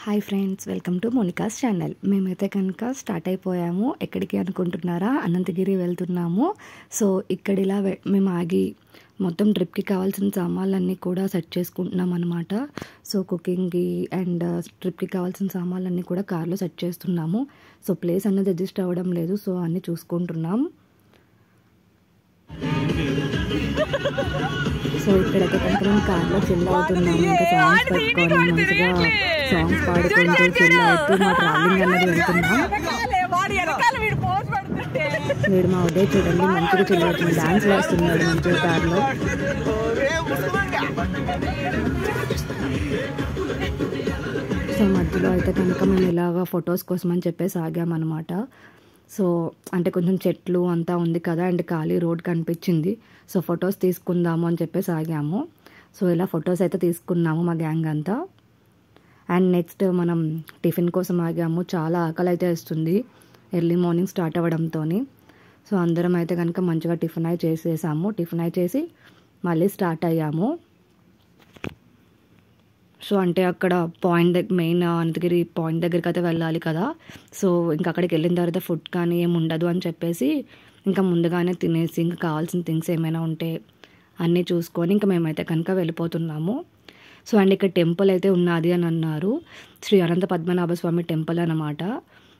Hi friends, welcome to Monica's channel. మేమైతే కనుక start అయిపోయాము. ఎక్కడికి అనుకుంటున్నారా? అనంతగిరి వెళ్తున్నాము. సో ఇక్కడ ఇలా మేము ఆగి మొత్తం ట్రిప్కి కావాల్సిన సామాన్లన్నీ కూడా సెట్ చేసుకుంటున్నాం అనమాట. సో కుకింగ్కి అండ్ ట్రిప్కి కావాల్సిన సామాన్లన్నీ కూడా కార్లో సెట్ చేస్తున్నాము. సో ప్లేస్ అనేది అడ్జస్ట్ అవ్వడం లేదు. సో అన్నీ చూసుకుంటున్నాం. సో ఇక్కడైతే కనుక మేము కార్లో చిల్ అవుతున్నాము. ఇంకా సాంగ్స్ పెట్టుకొని మంచిగా సాంగ్స్ పాడుకుంటూ చిల్ అవుతూ మా ట్రావెలింగ్ అనేది వెళ్తున్నాం. వీడు మా ఉదయ్ చూడండి మంచిగా చిల్ అవుతుంది, డాన్స్ వేస్తున్నాడు మంచిగా కార్లో. సో మధ్యలో అయితే కనుక మేము ఇలాగ ఫొటోస్ కోసం అని చెప్పేసి ఆగామన్నమాట. సో అంటే కొంచెం చెట్లు అంతా ఉంది కదా అండ్ ఖాళీ రోడ్ కనిపించింది. సో ఫొటోస్ తీసుకుందాము అని చెప్పేసి ఆగాము. సో ఇలా ఫొటోస్ అయితే తీసుకున్నాము మా గ్యాంగ్ అంతా. అండ్ నెక్స్ట్ మనం టిఫిన్ కోసం ఆగాము. చాలా ఆకలి అయితే వేస్తుంది ఎర్లీ మార్నింగ్ స్టార్ట్ అవ్వడంతో. సో అందరం అయితే కనుక మంచిగా టిఫిన్ అయి చేసేసాము. టిఫిన్ అయి చేసి మళ్ళీ స్టార్ట్ అయ్యాము. సో అంటే అక్కడ పాయింట్ మెయిన్ అనంతగిరి పాయింట్ దగ్గరికి అయితే వెళ్ళాలి కదా. సో ఇంకా అక్కడికి వెళ్ళిన తర్వాత ఫుడ్ కానీ ఏమి ఉండదు అని చెప్పేసి ఇంకా ముందుగానే తినేసి ఇంకా కావాల్సిన థింగ్స్ ఏమైనా ఉంటే అన్నీ చూసుకొని ఇంకా మేమైతే కనుక వెళ్ళిపోతున్నాము. సో అండ్ ఇక్కడ టెంపుల్ అయితే ఉన్నది అని అన్నారు, శ్రీ అనంత పద్మనాభ స్వామి టెంపుల్ అన్నమాట.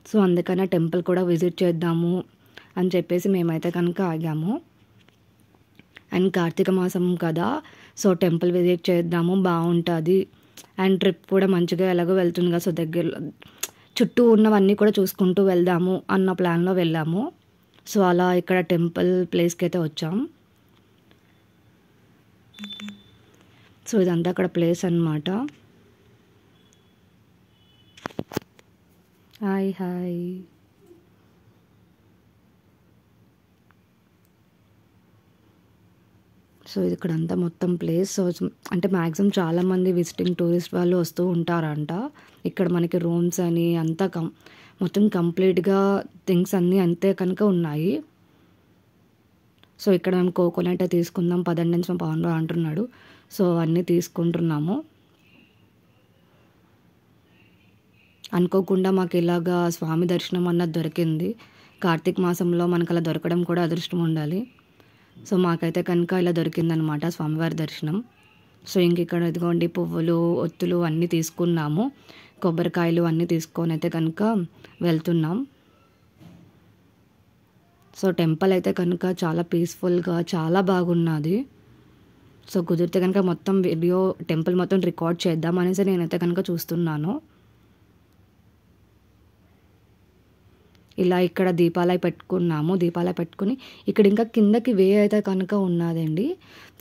సో అందుకనే టెంపుల్ కూడా విజిట్ చేద్దాము అని చెప్పేసి మేమైతే కనుక ఆగాము. అండ్ కార్తీక మాసం కదా, సో టెంపుల్ విజిట్ చేద్దాము, బాగుంటుంది. అండ్ ట్రిప్ కూడా మంచిగా ఎలాగో వెళ్తుంది కదా, సో దగ్గరలో చుట్టూ ఉన్నవన్నీ కూడా చూసుకుంటూ వెళ్దాము అన్న ప్లాన్లో వెళ్ళాము. సో అలా ఇక్కడ టెంపుల్ ప్లేస్కి అయితే వచ్చాం. సో ఇదంతా అక్కడ ప్లేస్ అన్నమాట. Hi hi. సో ఇది ఇక్కడ అంతా మొత్తం ప్లేస్. సో అంటే మ్యాక్సిమం చాలామంది విజిటింగ్ టూరిస్ట్ వాళ్ళు వస్తూ ఉంటారంట. ఇక్కడ మనకి రూమ్స్ అని అంతా మొత్తం కంప్లీట్గా థింగ్స్ అన్నీ అంతే కనుక ఉన్నాయి. సో ఇక్కడ మేము కోకోనట్ తీసుకుందాం పదండి నుంచి మా పవన్ అంటున్నాడు. సో అన్నీ తీసుకుంటున్నాము. అనుకోకుండా మాకు ఇలాగా స్వామి దర్శనం అన్నది దొరికింది. కార్తీక మాసంలో మనకు అలా దొరకడం కూడా అదృష్టం ఉండాలి. సో మాకైతే కనుక ఇలా దొరికిందనమాట స్వామివారి దర్శనం. సో ఇంక ఇక్కడ ఇదిగోండి పువ్వులు ఒత్తులు అన్నీ తీసుకున్నాము, కొబ్బరికాయలు అన్నీ తీసుకొని అయితే కనుక వెళ్తున్నాం. సో టెంపుల్ అయితే కనుక చాలా పీస్ఫుల్గా చాలా బాగున్నది. సో కుదిరితే కనుక మొత్తం వీడియో టెంపుల్ మొత్తం రికార్డ్ చేద్దాం అనేసి నేనైతే కనుక చూస్తున్నాను. ఇలా ఇక్కడ దీపాలై పెట్టుకున్నాము. దీపాలై పెట్టుకుని ఇక్కడ ఇంకా కిందకి వే అయితే కనుక ఉన్నదండి.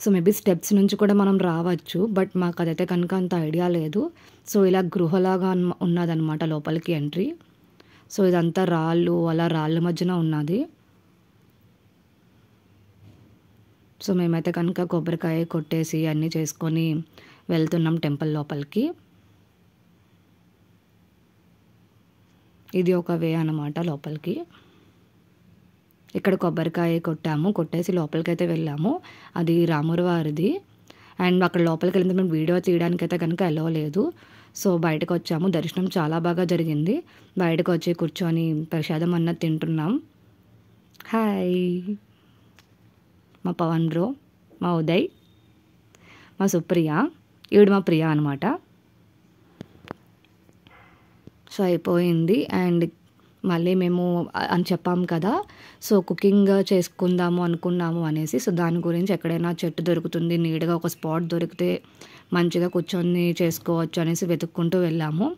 సో మేబీ స్టెప్స్ నుంచి కూడా మనం రావచ్చు, బట్ మాకు అదైతే కనుక అంత ఐడియా లేదు. సో ఇలా గృహలాగా ఉన్నదన్నమాట లోపలికి ఎంట్రీ. సో ఇదంతా రాళ్ళు, అలా రాళ్ళ మధ్యన ఉన్నది. సో మేమైతే కనుక కొబ్బరికాయ కొట్టేసి అన్నీ చేసుకొని వెళ్తున్నాం టెంపుల్ లోపలికి. ఇది ఒక వే అన్నమాట లోపలికి. ఇక్కడ కొబ్బరికాయ కొట్టాము, కొట్టేసి లోపలికి అయితే వెళ్ళాము. అది రాముడి వారిది. అండ్ అక్కడ లోపలికి వెళ్ళిన మేము వీడియో తీయడానికి అయితే కనుక వెళ్ళలేదు. సో బయటకు వచ్చాము. దర్శనం చాలా బాగా జరిగింది. బయటకు వచ్చి కూర్చొని ప్రసాదం అన్నది తింటున్నాం. హాయ్ మా పవన్ బ్రో, మా ఉదయ్, మా సుప్రియ, ఈవిడ మా ప్రియ అనమాట. సో అయిపోయింది. అండ్ మళ్ళీ మేము అని చెప్పాం కదా, సో కుకింగ్ చేసుకుందాము అనుకున్నాము అనేసి. సో దాని గురించి ఎక్కడైనా చెట్టు దొరుకుతుంది, నీట్గా ఒక స్పాట్ దొరికితే మంచిగా కూర్చొని చేసుకోవచ్చు అనేసి వెతుక్కుంటూ వెళ్ళాము.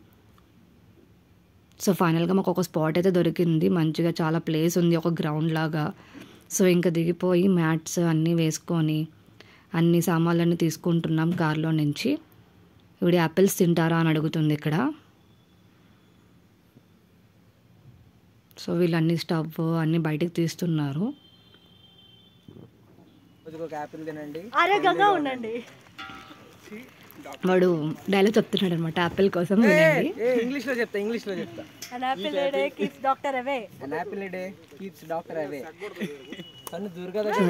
సో ఫైనల్గా మాకు ఒక స్పాట్ అయితే దొరికింది. మంచిగా చాలా ప్లేస్ ఉంది, ఒక గ్రౌండ్ లాగా. సో ఇంకా దిగిపోయి మ్యాట్స్ అన్నీ వేసుకొని అన్ని సామాన్లన్నీ తీసుకుంటున్నాం కార్లో నుంచి. ఇవిడ యాపిల్స్ తింటారా అని అడుగుతుంది ఇక్కడ. సో వీళ్ళన్నీ స్టవ్ అన్నీ బయటికి తీస్తున్నారు. వాడు డైలాగ్ చెప్తున్నాడు అనమాట యాపిల్ కోసం.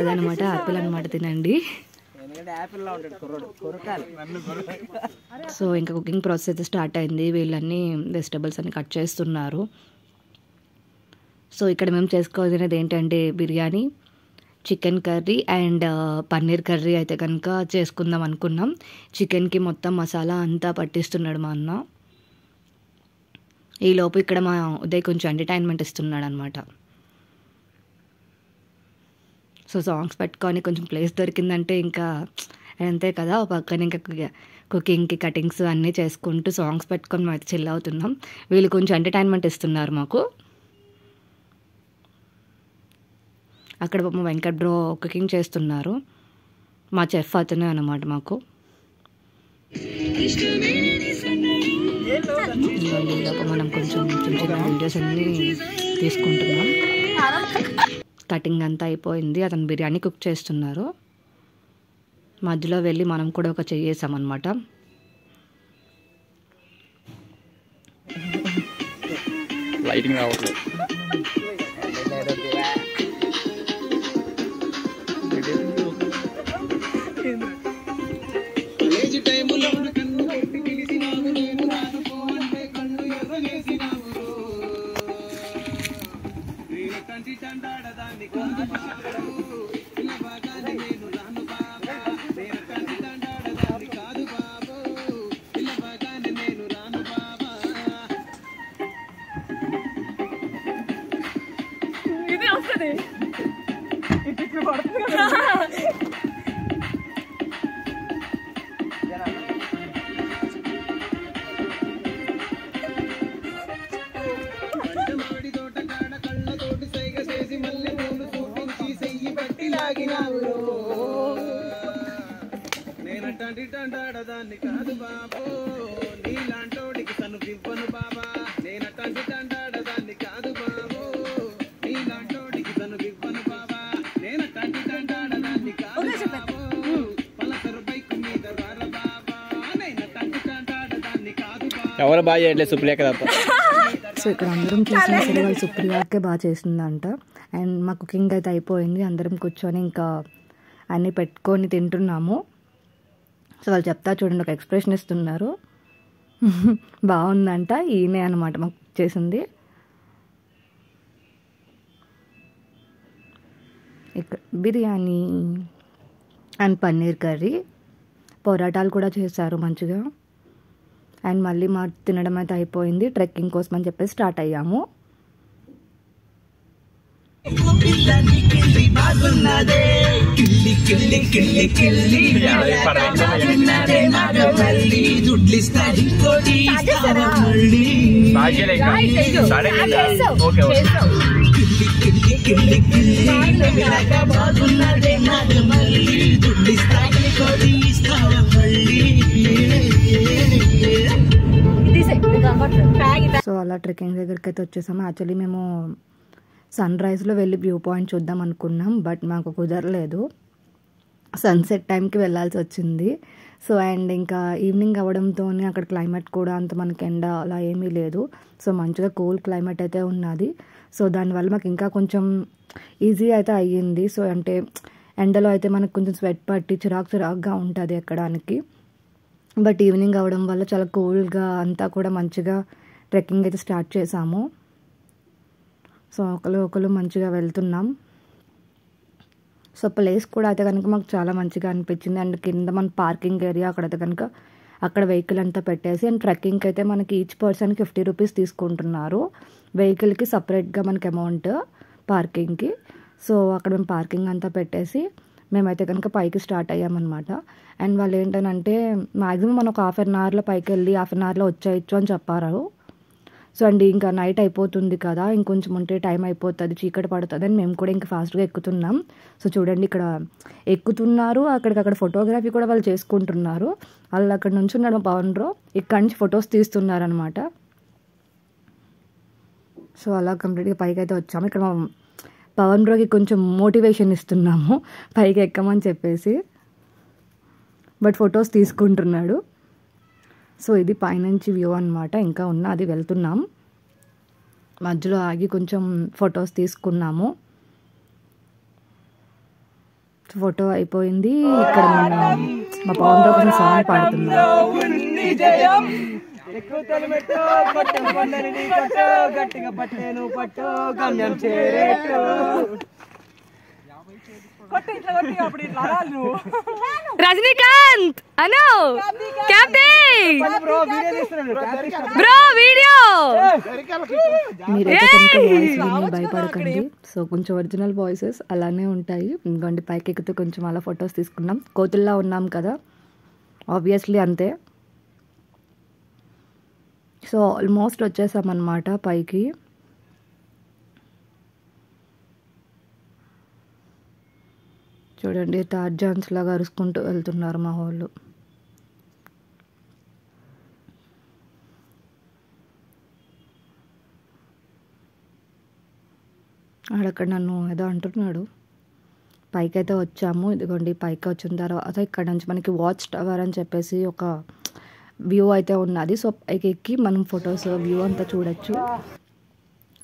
అదనమాట యాపిల్ అనమాట, తినండి. సో ఇంకా కుకింగ్ ప్రాసెస్ అయితే స్టార్ట్ అయింది. వీళ్ళన్నీ వెజిటబుల్స్ అన్ని కట్ చేస్తున్నారు. సో ఇక్కడ మేము చేసుకోవాల్సినది ఏంటంటే biryani, chicken curry and paneer curry అయితే కనుక చేసుకుందాం అనుకున్నాం. చికెన్కి మొత్తం మసాలా అంతా పట్టిస్తున్నాడు మా అన్న. ఈలోపు ఇక్కడ మా ఉదయ్ కొంచెం ఎంటర్టైన్మెంట్ ఇస్తున్నాడు అనమాట. సో సాంగ్స్ పెట్టుకొని కొంచెం ప్లేస్ దొరికిందంటే ఇంకా అంతే కదా. ఒక పక్కన ఇంకా కుకింగ్కి కటింగ్స్ అన్నీ చేసుకుంటూ సాంగ్స్ పెట్టుకొని మేము అయితే చిల్ అవుతున్నాం. వీళ్ళు కొంచెం ఎంటర్టైన్మెంట్ ఇస్తున్నారు మాకు. అక్కడ మా వెంకట్ బ్రో కుకింగ్ చేస్తున్నారు. మా చెఫ్ అతనే అన్నమాట మాకు. మనం కొంచెం చిన్న చిన్న వీడియోస్ అన్నీ తీసుకుంటున్నాం. కటింగ్ అంతా అయిపోయింది. అతను బిర్యానీ కుక్ చేస్తున్నారు. మధ్యలో వెళ్ళి మనం కూడా ఒక చేసామన్నమాట. లైటింగ్ రావట్లేదు. ఎవరు బాగా చేయట్లేదు సుప్రియ కదా. సో ఇక్కడ అందరం చేసిన సరే వాళ్ళు సుప్రియాకే బాగా చేసిందంట. అండ్ మా కుకింగ్ అయితే అయిపోయింది. అందరం కూర్చొని ఇంకా అన్నీ పెట్టుకొని తింటున్నాము. సో వాళ్ళు చెప్తా చూడండి, ఒక ఎక్స్ప్రెషన్ ఇస్తున్నారు. బాగుందంట. ఈయనే అనమాట మాకు చేసింది. ఇక్కడ బిర్యానీ అండ్ పన్నీర్ కర్రీ, పొరాటాలు కూడా చేశారు మంచిగా. అండ్ మళ్ళీ మా తినడం అయితే అయిపోయింది. ట్రెక్కింగ్ కోసం అని చెప్పేసి స్టార్ట్ అయ్యాము. సో అలా ట్రెక్కింగ్ దగ్గరికి అయితే వచ్చేసాము. యాక్చువల్లీ మేము సన్ రైజ్లో వెళ్ళి వ్యూ పాయింట్ చూద్దాం అనుకున్నాం, బట్ మాకు కుదరలేదు. సన్సెట్ టైంకి వెళ్ళాల్సి వచ్చింది. సో అండ్ ఇంకా ఈవినింగ్ అవ్వడంతో అక్కడ క్లైమేట్ కూడా అంత మనకి ఎండ అలా ఏమీ లేదు. సో మంచిగా కూల్ క్లైమేట్ అయితే ఉన్నది. సో దానివల్ల మాకు ఇంకా కొంచెం ఈజీ అయితే అయ్యింది. సో అంటే ఎండలో అయితే మనకు కొంచెం స్వెట్ పట్టి చిరాకుగా ఉంటుంది ఎక్కడానికి. బట్ ఈవినింగ్ అవ్వడం వల్ల చాలా కూల్గా అంతా కూడా మంచిగా ట్రెక్కింగ్ అయితే స్టార్ట్ చేసాము. సో ఒకరు మంచిగా వెళ్తున్నాం. సో ప్లేస్ కూడా అయితే కనుక మాకు చాలా మంచిగా అనిపించింది. అండ్ కింద మన పార్కింగ్ ఏరియా అక్కడైతే కనుక అక్కడ వెహికల్ అంతా పెట్టేసి, అండ్ ట్రెక్కింగ్కి అయితే మనకి ఈచ్ పర్సన్కి 50 రూపీస్ తీసుకుంటున్నారు. వెహికల్కి సపరేట్గా మనకి అమౌంట్ పార్కింగ్కి. సో అక్కడ మేము పార్కింగ్ అంతా పెట్టేసి మేమైతే కనుక పైకి స్టార్ట్ అయ్యామన్నమాట. అండ్ వాళ్ళు ఏంటంటే మ్యాక్సిమం మనం ఒక 1/2 అవర్లో పైకి వెళ్ళి 1/2 అవర్లో వచ్చేయచ్చు అని చెప్పారు. సో అండి ఇంకా నైట్ అయిపోతుంది కదా, ఇంకొంచెం ఉంటే టైం అయిపోతుంది, చీకటి పడుతుంది అని మేము కూడా ఇంకా ఫాస్ట్గా ఎక్కుతున్నాం. సో చూడండి ఇక్కడ ఎక్కుతున్నారు, అక్కడికక్కడ ఫోటోగ్రఫీ కూడా వాళ్ళు చేసుకుంటున్నారు. వాళ్ళు అక్కడ నుంచి ఉన్నాడు పవన్ బ్రో, ఇక్కడ నుంచి ఫొటోస్ తీస్తున్నారు అనమాట. సో అలా కంప్లీట్గా పైకి అయితే వచ్చాము. ఇక్కడ పవన్ బ్రోకి కొంచెం మోటివేషన్ ఇస్తున్నాము పైకి ఎక్కమని చెప్పేసి, బట్ ఫొటోస్ తీసుకుంటున్నాడు. సో ఇది పైనుంచి వ్యూ అనమాట. ఇంకా అది వెళ్తున్నాం, మధ్యలో ఆగి కొంచెం ఫొటోస్ తీసుకున్నాము. ఫోటో అయిపోయింది. ఇక్కడ మా పవన్ కోసం సాంగ్ పాడుతున్నాం. రజనీకాంత్ అను క్యాప్టెన్ బ్రో వీడియో. మీరైతే కనుక వాయిస్ విని భయపడకండి. సో కొంచెం ఒరిజినల్ వాయిసెస్ అలానే ఉంటాయి. ఇంకోండి పైకి ఎక్కితే కొంచెం అలా ఫొటోస్ తీసుకున్నాం. కోతుల్లా ఉన్నాం కదా, ఆబ్వియస్లీ అంతే. సో ఆల్మోస్ట్ వచ్చేసామన్నమాట పైకి. చూడండి టార్జాన్స్ లాగా అరుచుకుంటూ వెళ్తున్నారు మా వాళ్ళు. ఆడక్కడ నన్ను ఏదో అంటున్నాడు. పైకి అయితే వచ్చాము. ఇదిగోండి పైకి వచ్చిన తర్వాత ఇక్కడ నుంచి మనకి వాచ్ టవర్ అని చెప్పేసి ఒక వ్యూ అయితే ఉన్నది. సో పైకి ఎక్కి మనం ఫొటోస్ వ్యూ అంతా చూడొచ్చు.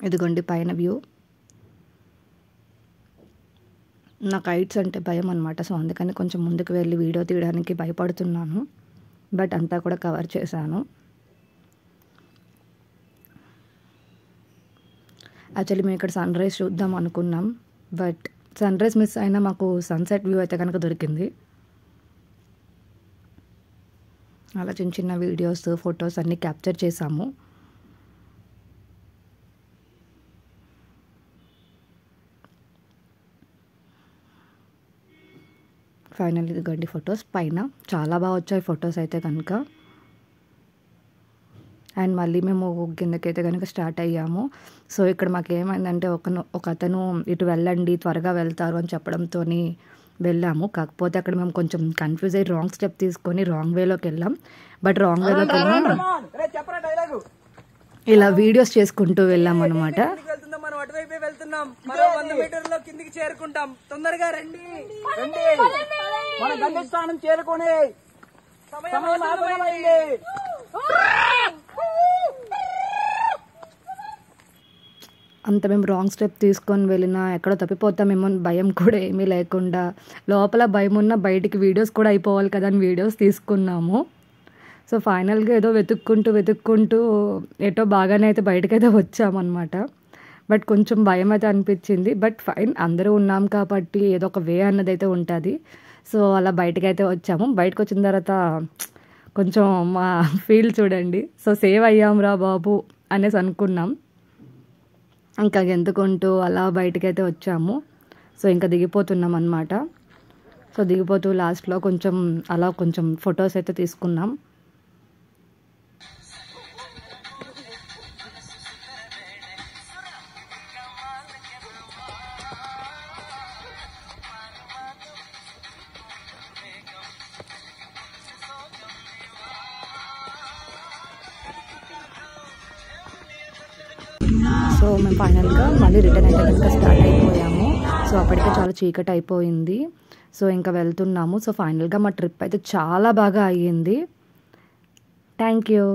ఇదిగోండి పైన వ్యూ. నాకు హైట్స్ అంటే భయం అనమాట. సో అందుకని కొంచెం ముందుకు వెళ్ళి వీడియో తీయడానికి భయపడుతున్నాను. బట్ అంతా కూడా కవర్ చేశాను. యాక్చువల్లీ మేము ఇక్కడ సన్ రైజ్ చూద్దాం అనుకున్నాం. బట్ సన్ రైజ్ మిస్ అయినా మాకు సన్సెట్ వ్యూ అయితే కనుక దొరికింది. అలా చిన్న చిన్న వీడియోస్ ఫొటోస్ అన్నీ క్యాప్చర్ చేసాము. ఫైనల్ ఇదిగోండి ఫొటోస్ పైన చాలా బాగా వచ్చాయి ఫొటోస్ అయితే కనుక. అండ్ మళ్ళీ మేము కిందకైతే కనుక స్టార్ట్ అయ్యాము. సో ఇక్కడ మాకు ఏమైందంటే ఒక అతను ఇటు వెళ్ళండి త్వరగా వెళ్తారు అని చెప్పడంతో వెళ్ళాము. కాకపోతే అక్కడ మేము కొంచెం కన్ఫ్యూజ్ అయ్యి రాంగ్ స్టెప్ తీసుకొని రాంగ్ వేలోకి వెళ్ళాం. బట్ రాంగ్ వేలోకి వెళ్ళాం ఇలా వీడియోస్ చేసుకుంటూ వెళ్ళాం అనమాట. వెళ్తున్నాం 100 మీటర్ల కిందికి చేరుకుంటాం. తొందరగా రండి రండి, మన గమ్యస్థానం చేరుకునే సమయం ఆసన్నమైంది. అంత మేము రాంగ్ స్టెప్ తీసుకొని వెళ్ళినా ఎక్కడో తప్పిపోతామేమో భయం కూడా ఏమీ లేకుండా, లోపల భయం ఉన్న బయటికి వీడియోస్ కూడా అయిపోవాలి కదా అని వీడియోస్ తీసుకున్నాము. సో ఫైనల్గా ఏదో వెతుక్కుంటూ ఎటో బాగానే అయితే బయటకైతే వచ్చామన్నమాట. బట్ కొంచెం భయం అయితే అనిపించింది. బట్ ఫైన్, అందరూ ఉన్నాం కాబట్టి ఏదో ఒక వే అన్నది అయితే ఉంటుంది. సో అలా బయటకైతే వచ్చాము. బయటకు వచ్చిన తర్వాత కొంచెం మా ఫీల్ చూడండి. సో సేవ్ అయ్యాంరా బాబు అనేసి అనుకున్నాం. ఇంకా ఎందుకుంటూ అలా బయటకైతే వచ్చాము. సో ఇంకా దిగిపోతున్నాం అన్నమాట. సో దిగిపోతూ లాస్ట్లో కొంచెం ఫొటోస్ అయితే తీసుకున్నాం. సో మేము ఫైనల్గా మళ్ళీ రిటర్న్ అయితే కనుక స్టార్ట్ అయిపోయాము. సో అప్పటికే చాలా చీకటి అయిపోయింది. సో ఇంకా వెళ్తున్నాము. సో ఫైనల్గా మా ట్రిప్ అయితే చాలా బాగా అయ్యింది. Thank you.